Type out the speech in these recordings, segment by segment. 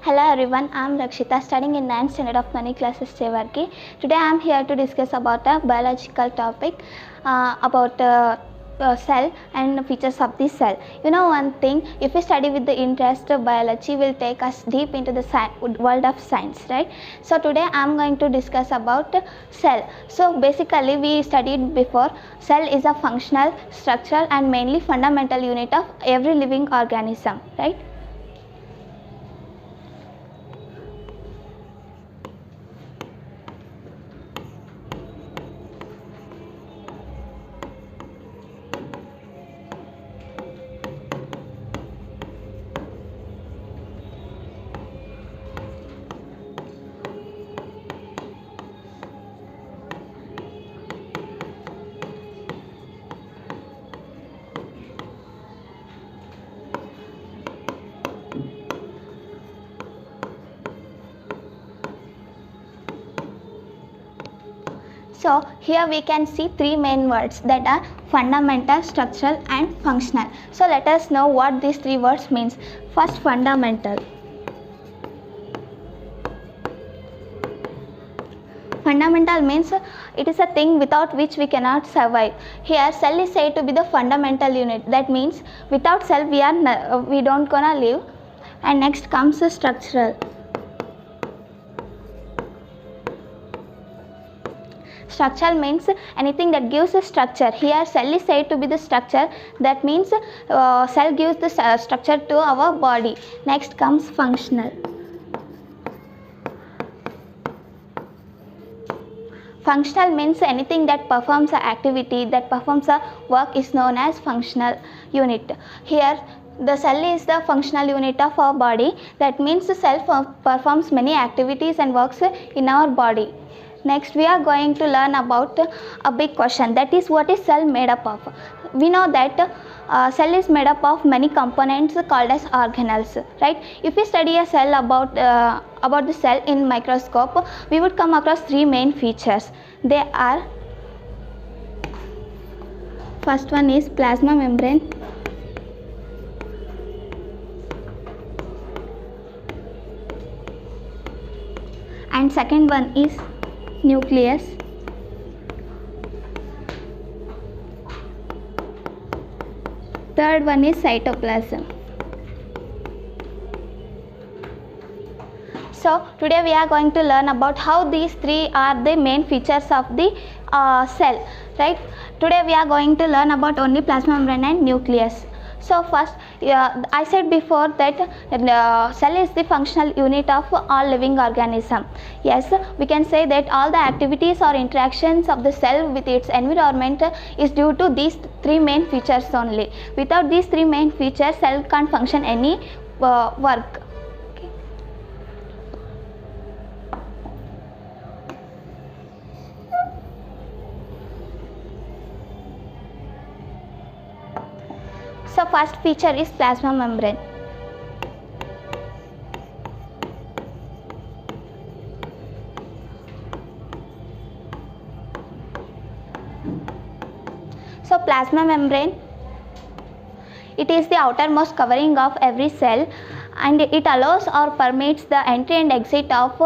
Hello everyone, I am Rakshita studying in 9th standard of Money Classes Chevarki. Today I am here to discuss about a biological topic about cell and features of the cell. You know one thing, if we study with the interest, biology will take us deep into the world of science, right? So today I am going to discuss about cell. So basically we studied before, cell is a functional, structural and mainly fundamental unit of every living organism, right? So here we can see three main words that are fundamental, structural and functional. So let us know what these three words means. First, fundamental. Fundamental means it is a thing without which we cannot survive. Here cell is said to be the fundamental unit. That means without cell we don't gonna live. And next comes the structural. Structural means anything that gives a structure. Here cell is said to be the structure. That means cell gives the structure to our body. Next comes functional. Functional means anything that performs an activity, that performs a work is known as functional unit. Here the cell is the functional unit of our body. That means the cell performs many activities and works in our body. Next we are going to learn about a big question, that is what is cell made up of. We know that cell is made up of many components called as organelles, right? If we study a cell about the cell in microscope, we would come across three main features. They are, first one is plasma membrane, and second one is nucleus, third one is cytoplasm. So today we are going to learn about how these three are the main features of the cell, right? Today we are going to learn about only plasma membrane and nucleus. So first, I said before that cell is the functional unit of all living organism. Yes, we can say that all the activities or interactions of the cell with its environment is due to these three main features only. Without these three main features, cell can't function any work. So first feature is plasma membrane. So plasma membrane, it is the outermost covering of every cell and it allows or permits the entry and exit of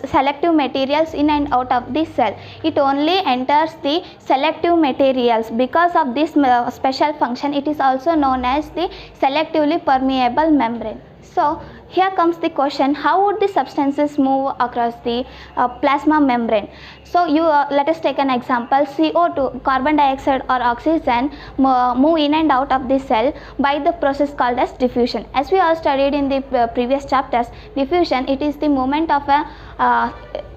selective materials in and out of the cell. It only enters the selective materials. Because of this special function, it is also known as the selectively permeable membrane. So here comes the question, how would the substances move across the plasma membrane? So let us take an example. CO2, carbon dioxide or oxygen, move in and out of the cell by the process called as diffusion. As we all studied in the previous chapters, diffusion, it is the movement of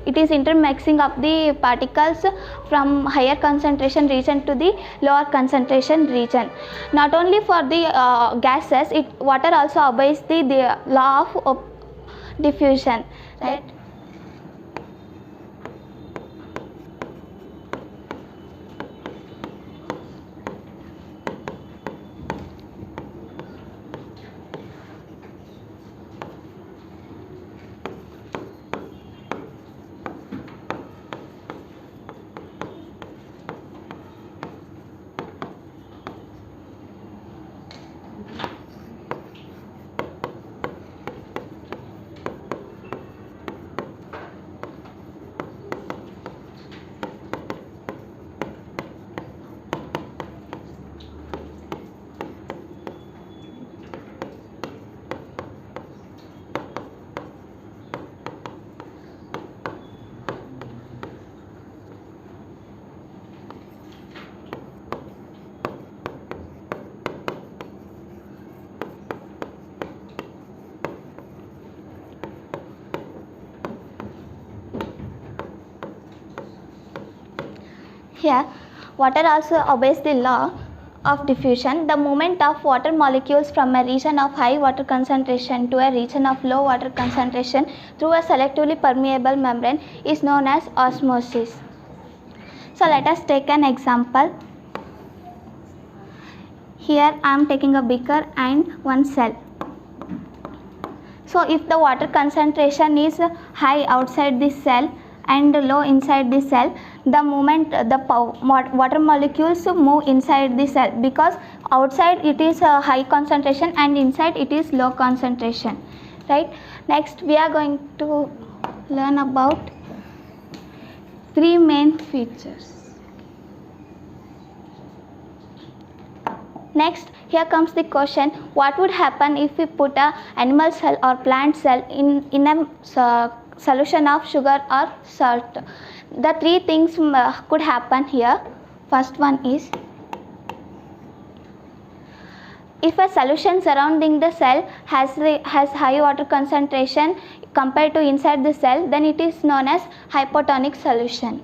it is intermixing of the particles from higher concentration region to the lower concentration region. Not only for the gases, water also obeys the law of diffusion, right? Here, water also obeys the law of diffusion. The movement of water molecules from a region of high water concentration to a region of low water concentration through a selectively permeable membrane is known as osmosis. So let us take an example. Here I am taking a beaker and one cell. So if the water concentration is high outside this cell and low inside the cell, the moment the water molecules move inside the cell, because outside it is a high concentration and inside it is low concentration, right? Next we are going to learn about three main features. Next, here comes the question, what would happen if we put a animal cell or plant cell in a solution of sugar or salt? The three things could happen here. First one is, if a solution surrounding the cell has high water concentration compared to inside the cell, then it is known as hypotonic solution.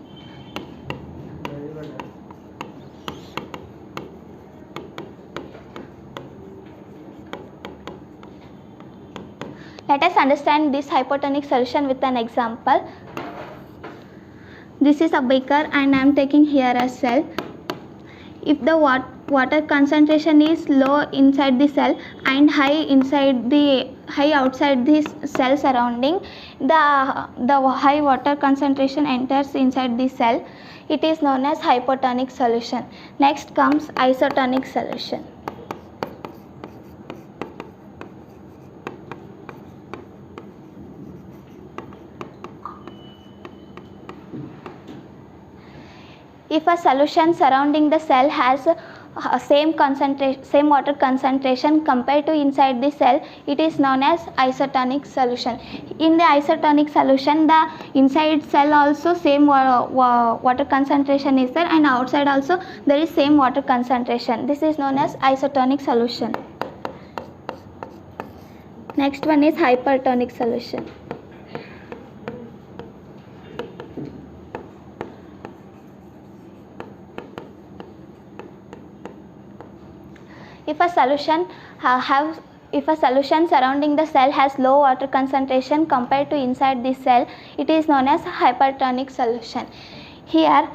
Let us understand this hypotonic solution with an example. This is a beaker and I am taking here a cell. If the water concentration is low inside the cell and high outside this cell surrounding, the high water concentration enters inside the cell. It is known as hypotonic solution. Next comes isotonic solution. If a solution surrounding the cell has same water concentration compared to inside the cell, it is known as isotonic solution. In the isotonic solution, the inside cell also same water concentration is there, and outside also there is same water concentration. This is known as isotonic solution. Next one is hypertonic solution. If a solution surrounding the cell has low water concentration compared to inside the cell, it is known as hypertonic solution. Here,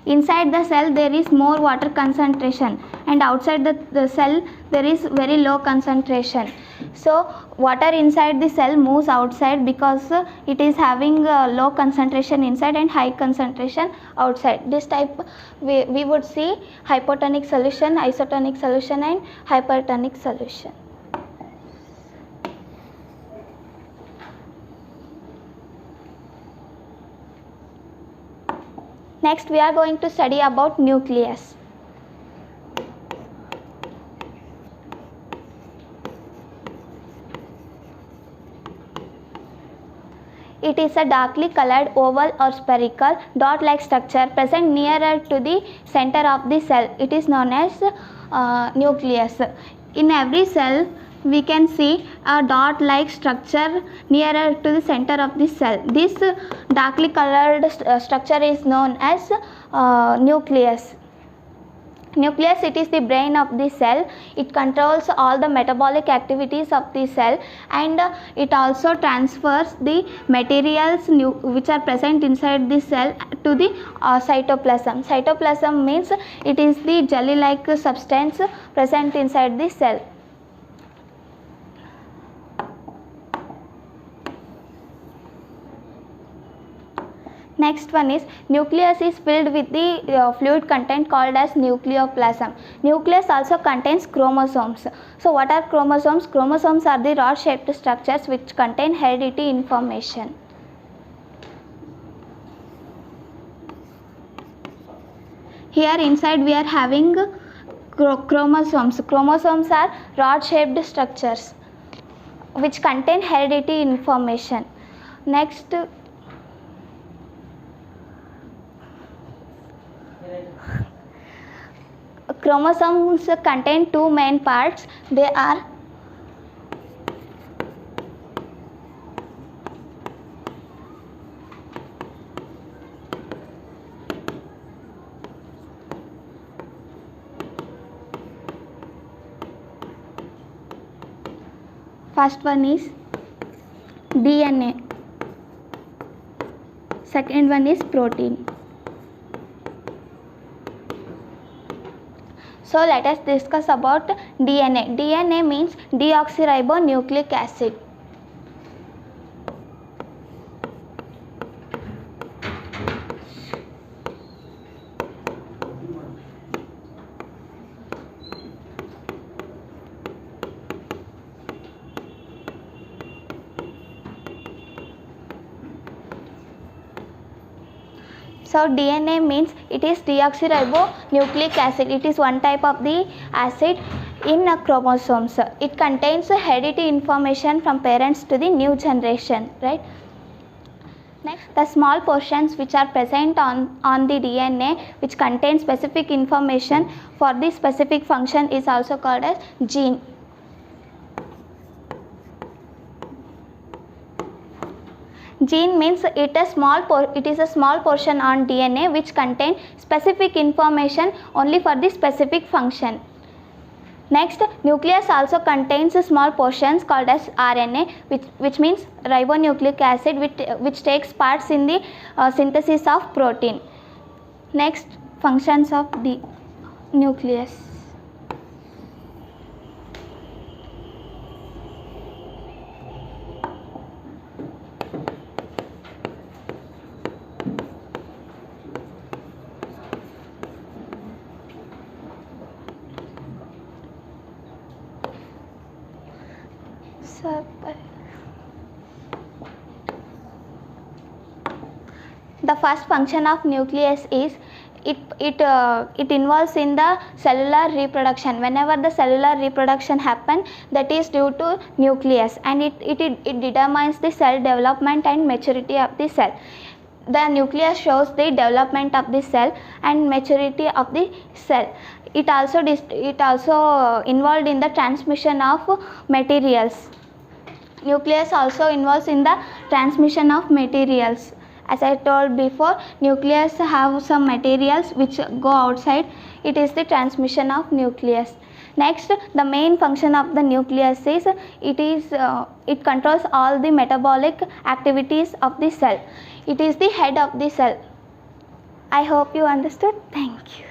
inside the cell there is more water concentration and outside the cell there is very low concentration. So water inside the cell moves outside because it is having low concentration inside and high concentration outside. This type we would see hypotonic solution, isotonic solution and hypertonic solution. Next we are going to study about nucleus. It is a darkly colored oval or spherical dot-like structure present nearer to the center of the cell. It is known as nucleus. In every cell we can see a dot-like structure nearer to the center of the cell. This darkly colored structure is known as nucleus. Nucleus, it is the brain of the cell. It controls all the metabolic activities of the cell, and it also transfers the materials which are present inside the cell to the cytoplasm. Cytoplasm means it is the jelly-like substance present inside the cell. Next one is, nucleus is filled with the fluid content called as nucleoplasm. Nucleus also contains chromosomes. So what are chromosomes? Chromosomes are the rod shaped structures which contain heredity information. Here inside we are having chromosomes. Chromosomes are rod shaped structures which contain heredity information. Next, chromosomes contain two main parts. They are First one is DNA, second one is protein. So let us discuss about DNA. DNA means deoxyribonucleic acid. So DNA means it is deoxyribonucleic acid. It is one type of the acid in chromosomes. It contains hereditary information from parents to the new generation, right? Next, the small portions which are present on the DNA which contain specific information for the specific function is also called as gene. Gene means it is a small portion on DNA which contain specific information only for the specific function. Next, nucleus also contains small portions called as RNA, which means ribonucleic acid, which takes parts in the synthesis of protein. Next, functions of the nucleus. The first function of nucleus is it involves in the cellular reproduction. Whenever the cellular reproduction happen, that is due to nucleus, and it determines the cell development and maturity of the cell. The nucleus shows the development of the cell and maturity of the cell. It also involved in the transmission of materials. Nucleus also involves in the transmission of materials. As I told before, nucleus have some materials which go outside. It is the transmission of nucleus. Next, the main function of the nucleus is it controls all the metabolic activities of the cell. It is the head of the cell. I hope you understood. Thank you.